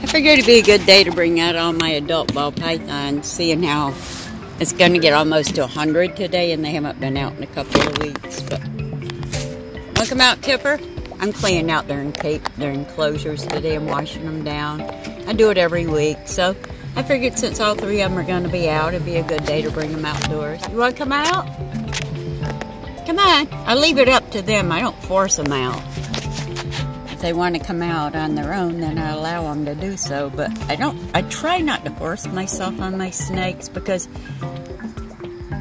figured it'd be a good day to bring out all my adult ball pythons, seeing how it's going to get almost to 100 today, and they haven't been out in a couple of weeks. But want to come out, Tipper? I'm cleaning out their enclosures today and washing them down. I do it every week, so I figured since all three of them are going to be out, it'd be a good day to bring them outdoors. You want to come out? Come on. I leave it up to them. I don't force them out. If they want to come out on their own, then I allow them to do so. But I try not to force myself on my snakes, because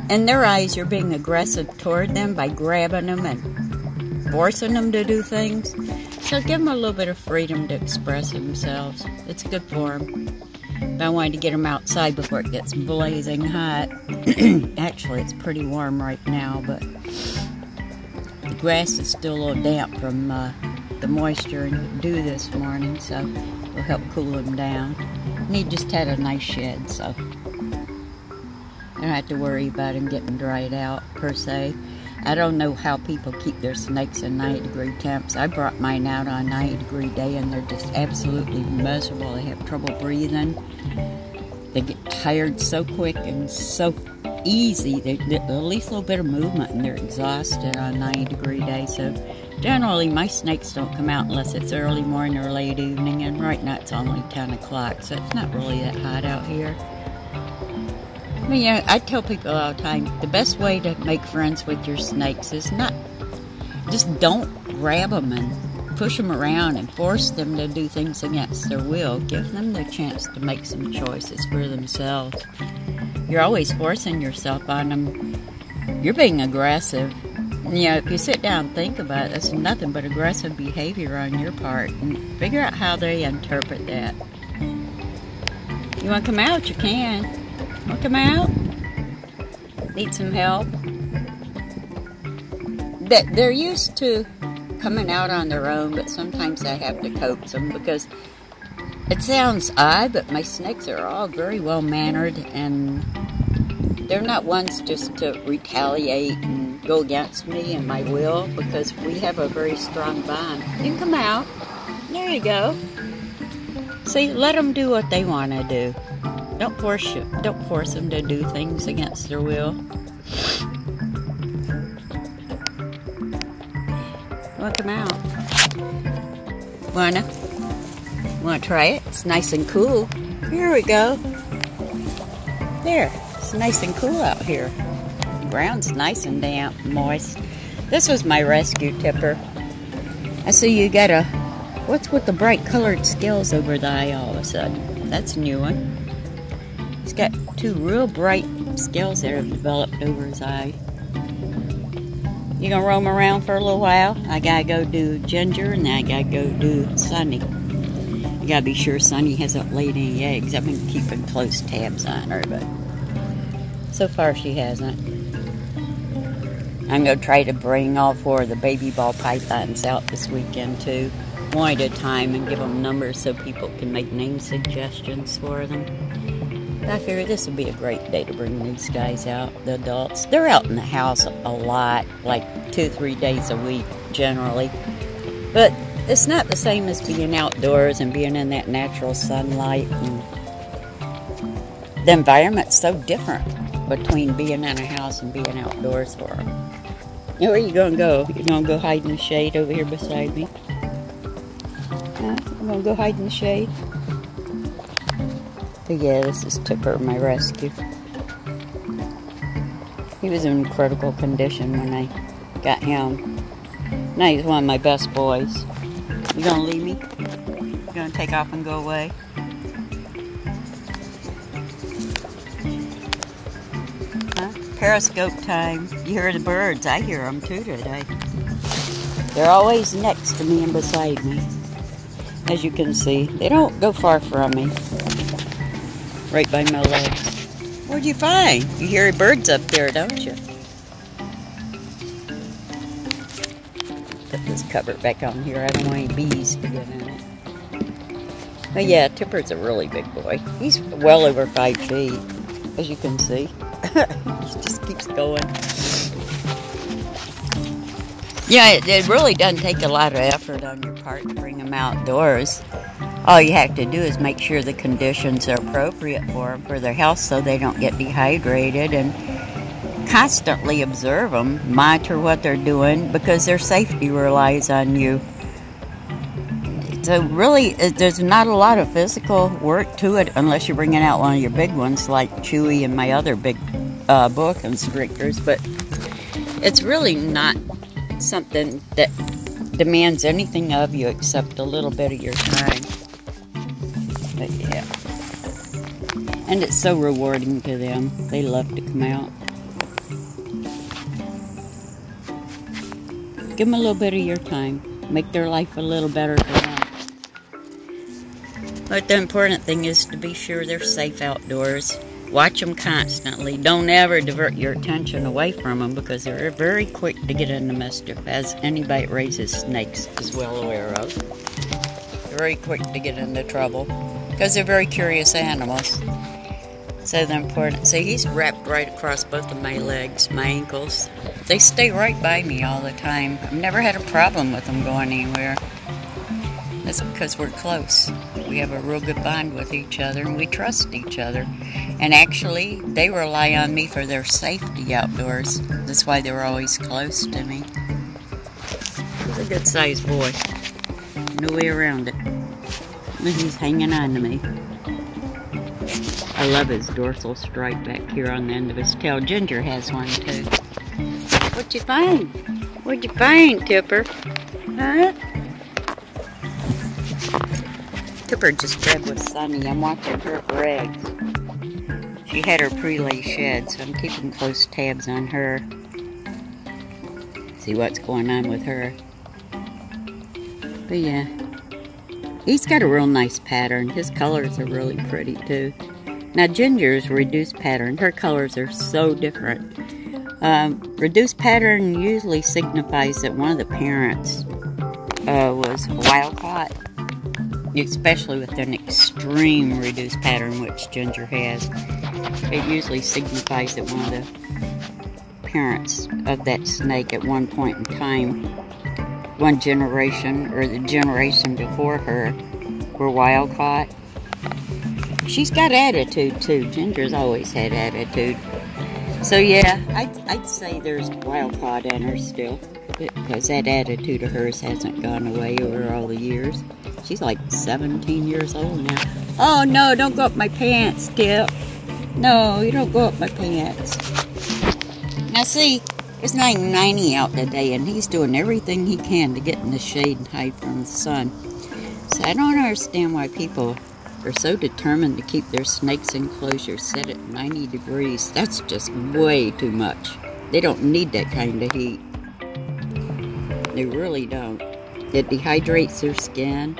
in their eyes, you're being aggressive toward them by grabbing them and forcing them to do things. So give them a little bit of freedom to express themselves. It's good for them. But I wanted to get them outside before it gets blazing hot. Actually, it's pretty warm right now, but the grass is still a little damp from the moisture and dew this morning, so it'll help cool them down. And he just had a nice shed, so I don't have to worry about him getting dried out, per se. I don't know how people keep their snakes in 90-degree temps. I brought mine out on a 90-degree day, and they're just absolutely miserable. They have trouble breathing. They get tired so quick and so easy. They at least a little bit of movement, and they're exhausted on a 90-degree day. So generally, my snakes don't come out unless it's early morning or late evening, and right now it's only 10 o'clock, so it's not really that hot out here. I mean, I tell people all the time, the best way to make friends with your snakes is just don't grab them and push them around and force them to do things against their will. Give them the chance to make some choices for themselves. You're always forcing yourself on them. You're being aggressive. If you sit down and think about it, that's nothing but aggressive behavior on your part. And figure out how they interpret that. You want to come out? You can. Want to come out? Need some help? They're used to coming out on their own, but sometimes I have to coax them, because it sounds odd, but my snakes are all very well mannered, and they're not ones just to retaliate and go against me and my will, because we have a very strong bond. You can come out. There you go. See, let them do what they want to do. Don't force them to do things against their will. Want to come out? Wanna try it? It's nice and cool. Here we go. There. It's nice and cool out here. The ground's nice and damp, moist. This was my rescue, Tipper. I see you got what's with the bright colored scales over the eye all of a sudden? That's a new one. He's got two real bright scales that have developed over his eye. You gonna roam around for a little while? I gotta go do Ginger, and then I gotta go do Sunny. I gotta be sure Sunny hasn't laid any eggs. I've been keeping close tabs on her, but so far she hasn't. I'm gonna try to bring all four of the baby ball pythons out this weekend too, one at a time, and give them numbers so people can make name suggestions for them. I figured this would be a great day to bring these guys out, the adults. They're out in the house a lot, like 2-3 days a week, generally. But it's not the same as being outdoors and being in that natural sunlight. And the environment's so different between being in a house and being outdoors for them. Where are you going to go? You're going to go hide in the shade over here beside me? Huh? I'm going to go hide in the shade? But yeah, this is Tipper, my rescue. He was in critical condition when I got him. Now he's one of my best boys. You gonna leave me? You gonna take off and go away? Huh? Periscope time. You hear the birds. I hear them too today. They're always next to me and beside me. As you can see, they don't go far from me. Right by my legs. What'd you find? You hear birds up there, don't you? Put this cover back on here. I don't want any bees to get in it. But yeah, Tipper's a really big boy. He's well over 5 feet, as you can see. He just keeps going. Yeah, it really doesn't take a lot of effort on your part to bring him outdoors. All you have to do is make sure the conditions are appropriate for them, for their health, so they don't get dehydrated, and constantly observe them, monitor what they're doing, because their safety relies on you. So really, there's not a lot of physical work to it unless you're bringing out one of your big ones like Chewy and my other big boa constrictors, but it's really not something that demands anything of you except a little bit of your time. But yeah, and it's so rewarding to them. They love to come out. Give them a little bit of your time. Make their life a little better for them. But the important thing is to be sure they're safe outdoors. Watch them constantly. Don't ever divert your attention away from them, because they're very quick to get into mischief, as anybody that raises snakes is well aware of. They're very quick to get into trouble because they're very curious animals. So the important, see, he's wrapped right across both of my legs, my ankles. They stay right by me all the time. I've never had a problem with them going anywhere. That's because we're close. We have a real good bond with each other, and we trust each other. And actually, they rely on me for their safety outdoors. That's why they were always close to me. He's a good-sized boy. No way around it. And he's hanging on to me. I love his dorsal stripe back here on the end of his tail. Ginger has one, too. What'd you find? What'd you find, Tipper? Huh? Tipper just bred with Sunny. I'm watching her for eggs. She had her pre-lay shed, so I'm keeping close tabs on her. See what's going on with her. But yeah, he's got a real nice pattern. His colors are really pretty too. Now Ginger's reduced pattern. Her colors are so different. Reduced pattern usually signifies that one of the parents was wild caught. Especially with an extreme reduced pattern, which Ginger has. It usually signifies that one of the parents of that snake at one point in time, one generation or the generation before her, were wild caught. She's got attitude too. Ginger's always had attitude. So yeah, I'd say there's wild caught in her still, because that attitude of hers hasn't gone away over all the years. She's like 17 years old now. Oh no, don't go up my pants, Tip. No, you don't go up my pants. Now see, it's 90 out today, and he's doing everything he can to get in the shade and hide from the sun. So I don't understand why people are so determined to keep their snakes enclosures set at 90 degrees. That's just way too much. They don't need that kind of heat. They really don't. It dehydrates their skin.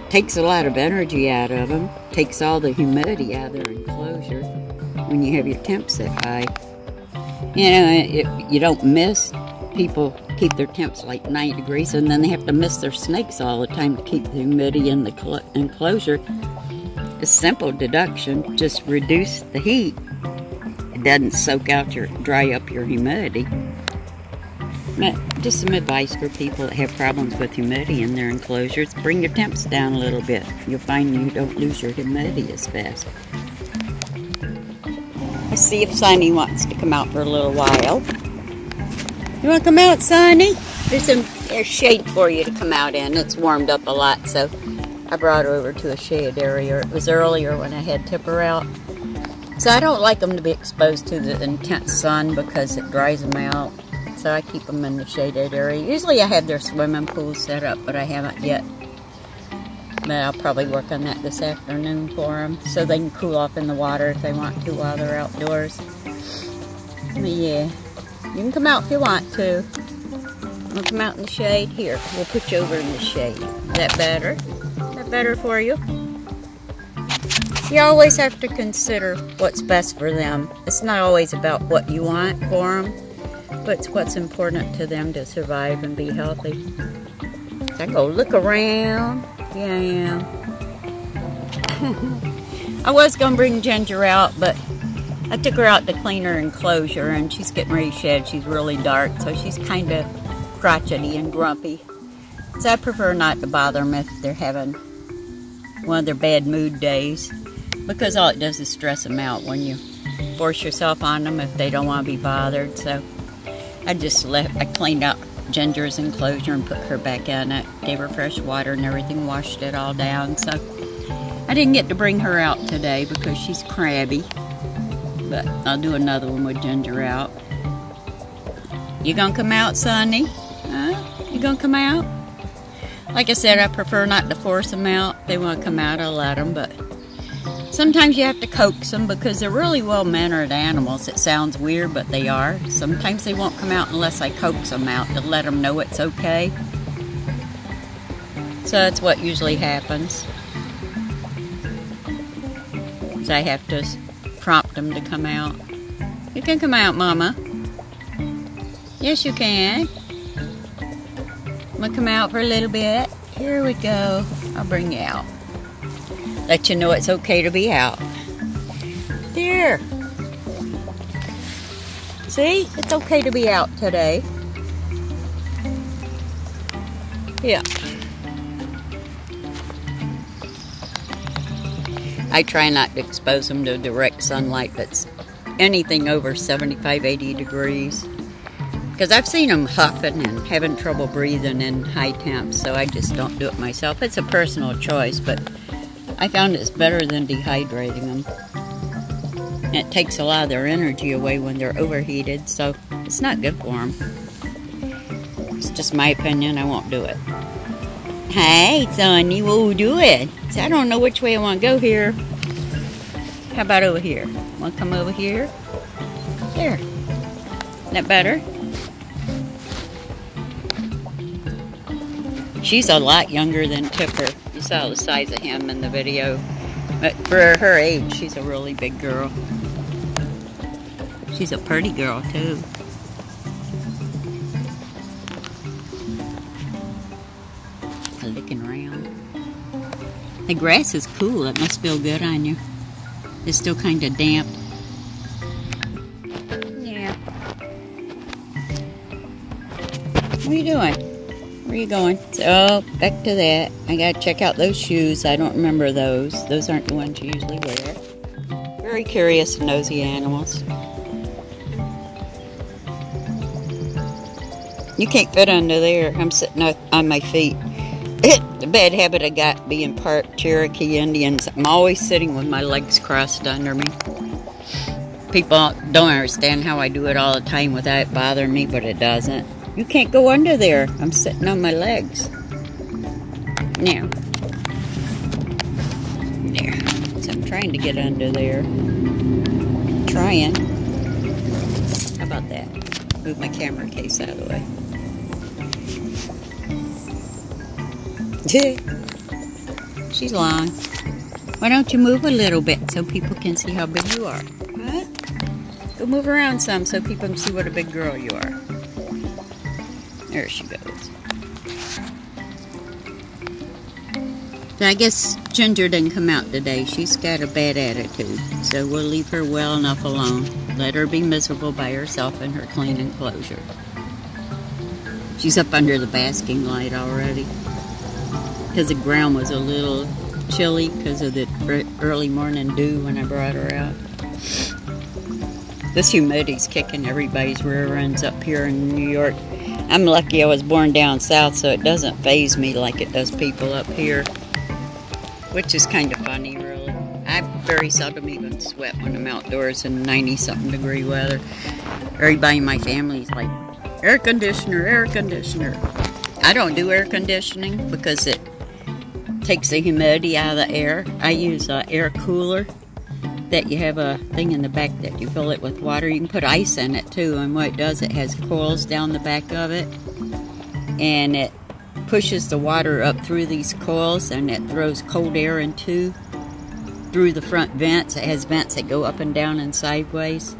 Takes a lot of energy out of them. Takes all the humidity out of their enclosure when you have your temps set high. You know, you don't miss. People keep their temps like 90 degrees, and then they have to miss their snakes all the time to keep the humidity in the enclosure. A simple deduction, just reduce the heat. It doesn't soak out dry up your humidity. Just some advice for people that have problems with humidity in their enclosures. Bring your temps down a little bit. You'll find you don't lose your humidity as fast. Let's see if Sunny wants to come out for a little while. You want to come out, Sunny? There's shade for you to come out in. It's warmed up a lot, so I brought her over to a shade area. It was earlier when I had Tipper out. So I don't like them to be exposed to the intense sun because it dries them out. So I keep them in the shaded area. Usually I have their swimming pool set up, but I haven't yet. But I'll probably work on that this afternoon for them, so they can cool off in the water if they want to while they're outdoors. But yeah, you can come out if you want to. Want to come out in the shade? Here, we'll put you over in the shade. Is that better? Is that better for you? You always have to consider what's best for them. It's not always about what you want for them, but it's what's important to them to survive and be healthy. So I go look around. Yeah, I am. I was going to bring Ginger out, but I took her out to clean her enclosure, and she's getting ready to shed. She's really dark, so she's kind of crotchety and grumpy. So I prefer not to bother them if they're having one of their bad mood days, because all it does is stress them out when you force yourself on them if they don't want to be bothered. So I cleaned out Ginger's enclosure and put her back in it, gave her fresh water and everything, washed it all down. So I didn't get to bring her out today because she's crabby, but I'll do another one with Ginger out. You gonna come out, Sonny? Huh? You gonna come out? Like I said, I prefer not to force them out. If they want to come out, I'll let them, but sometimes you have to coax them because they're really well-mannered animals. It sounds weird, but they are. Sometimes they won't come out unless I coax them out to let them know it's okay. So that's what usually happens. So I have to prompt them to come out. You can come out, Mama. Yes, you can. Wanna come out for a little bit? Here we go. I'll bring you out. Let you know it's okay to be out. There. See? It's okay to be out today. Yeah. I try not to expose them to direct sunlight that's anything over 75, 80 degrees. Because I've seen them huffing and having trouble breathing in high temps, so I just don't do it myself. It's a personal choice, but I found it's better than dehydrating them. And it takes a lot of their energy away when they're overheated, so it's not good for them. It's just my opinion. I won't do it. Hey, Sonny, what are we doing? See, I don't know which way I want to go here. How about over here? Want to come over here? There. Isn't that better? She's a lot younger than Tipper. You saw the size of him in the video. But for her age, she's a really big girl. She's a pretty girl, too. Looking around. The grass is cool. It must feel good on you. It's still kind of damp. Yeah. What are you doing? Where are you going? So, back to that. I gotta check out those shoes. I don't remember those. Those aren't the ones you usually wear. Very curious and nosy animals. You can't fit under there. I'm sitting on my feet. The bad habit I got being part Cherokee Indians. I'm always sitting with my legs crossed under me. People don't understand how I do it all the time without it bothering me, but it doesn't. You can't go under there. I'm sitting on my legs. Now. There. So I'm trying to get under there. Trying. How about that? Move my camera case out of the way. She's long. Why don't you move a little bit so people can see how big you are? Huh? Go move around some so people can see what a big girl you are. There she goes. So I guess Ginger didn't come out today. She's got a bad attitude. So we'll leave her well enough alone. Let her be miserable by herself in her clean enclosure. She's up under the basking light already. Because the ground was a little chilly because of the early morning dew when I brought her out. This humidity's kicking everybody's rear ends up here in New York. I'm lucky I was born down south, so it doesn't faze me like it does people up here. Which is kind of funny, really. I very seldom even sweat when I'm outdoors in 90-something degree weather. Everybody in my family's like, air conditioner, air conditioner. I don't do air conditioning because it takes the humidity out of the air. I use an air cooler that you have a thing in the back that you fill it with water. You can put ice in it too, and what it does, it has coils down the back of it, and it pushes the water up through these coils, and it throws cold air into through the front vents. It has vents that go up and down and sideways.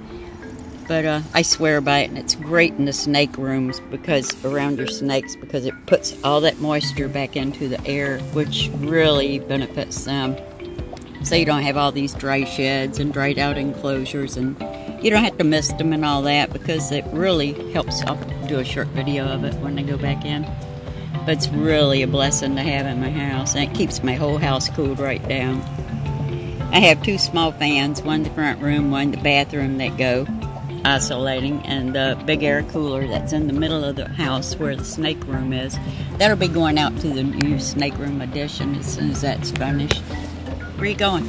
But I swear by it, and it's great in the snake rooms because around your snakes, because it puts all that moisture back into the air, which really benefits them. So you don't have all these dry sheds and dried out enclosures, and you don't have to mist them and all that, because it really helps. I'll do a short video of it when I go back in. But it's really a blessing to have in my house, and it keeps my whole house cooled right down. I have 2 small fans, one in the front room, one in the bathroom that go isolating, and the big air cooler that's in the middle of the house where the snake room is. That'll be going out to the new snake room addition as soon as that's finished. Where are you going?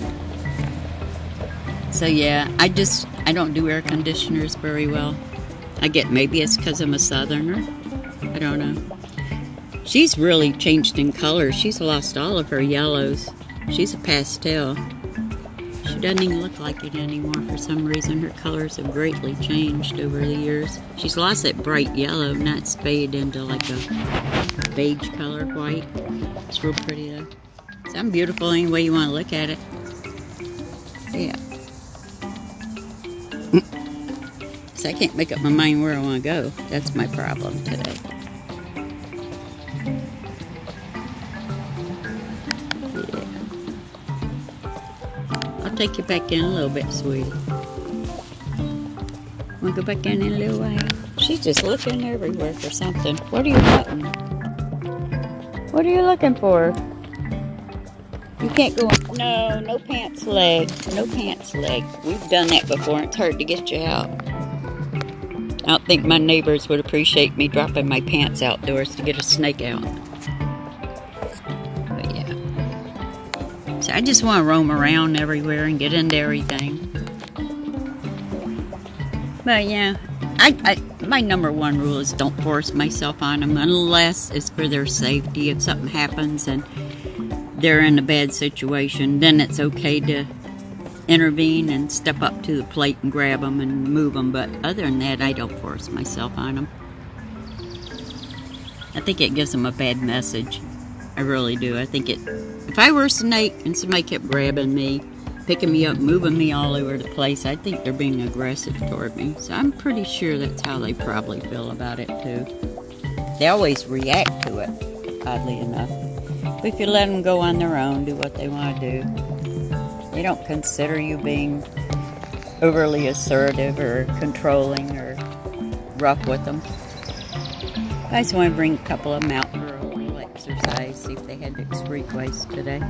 So yeah, I don't do air conditioners very well. Maybe it's because I'm a southerner. I don't know. She's really changed in color. She's lost all of her yellows. She's a pastel. She doesn't even look like it anymore for some reason. Her colors have greatly changed over the years. She's lost that bright yellow, now it's faded into like a beige color white. It's real pretty though. So I'm beautiful any way you want to look at it. Yeah. So I can't make up my mind where I want to go. That's my problem today. I'll take you back in a little bit, sweetie. Want to go back in a little while? She's just looking everywhere for something. What are you wanting? What are you looking for? You can't go on. No, no pants leg. No pants leg. We've done that before. It's hard to get you out. I don't think my neighbors would appreciate me dropping my pants outdoors to get a snake out. But yeah. So I just want to roam around everywhere and get into everything. But yeah, my number 1 rule is don't force myself on them unless it's for their safety. If something happens and they're in a bad situation, then it's okay to intervene and step up to the plate and grab them and move them. But other than that, I don't force myself on them. I think it gives them a bad message. I really do. I think if I were a snake and somebody kept grabbing me, picking me up, moving me all over the place, I think they're being aggressive toward me. So I'm pretty sure that's how they probably feel about it too. They always react to it, oddly enough. But if you let them go on their own, do what they want to do, they don't consider you being overly assertive or controlling or rough with them. I just want to bring a couple of them out for a little exercise, see if they had to excrete waste today.